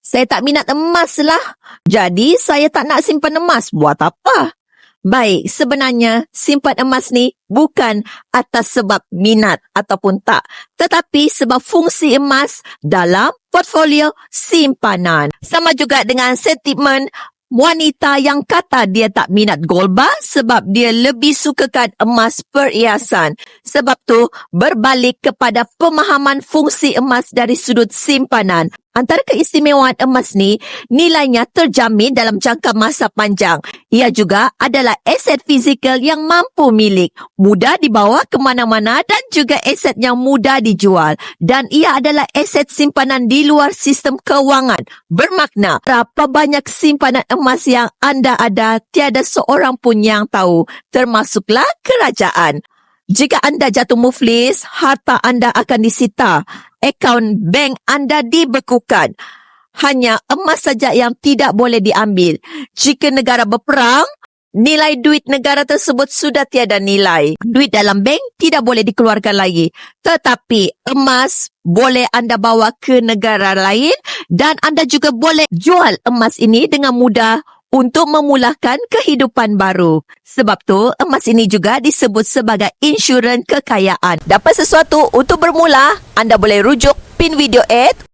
Saya tak minat emas lah. Jadi, saya tak nak simpan emas. Buat apa? Baik, sebenarnya simpan emas ni bukan atas sebab minat ataupun tak, tetapi sebab fungsi emas dalam portfolio simpanan. Sama juga dengan sentimen wanita yang kata dia tak minat gold bar sebab dia lebih sukakan emas perhiasan. Sebab tu, berbalik kepada pemahaman fungsi emas dari sudut simpanan. Antara keistimewaan emas ni, nilainya terjamin dalam jangka masa panjang. Ia juga adalah aset fizikal yang mampu milik, mudah dibawa ke mana-mana dan juga aset yang mudah dijual. Dan ia adalah aset simpanan di luar sistem kewangan. Bermakna, berapa banyak simpanan emas yang anda ada, tiada seorang pun yang tahu, termasuklah kerajaan. Jika anda jatuh muflis, harta anda akan disita. Akaun bank anda dibekukan. Hanya emas saja yang tidak boleh diambil. Jika negara berperang, nilai duit negara tersebut sudah tiada nilai. Duit dalam bank tidak boleh dikeluarkan lagi. Tetapi emas boleh anda bawa ke negara lain dan anda juga boleh jual emas ini dengan mudah untuk memulakan kehidupan baru. Sebab tu, emas ini juga disebut sebagai insurans kekayaan. Dapat sesuatu untuk bermula, anda boleh rujuk pin video 8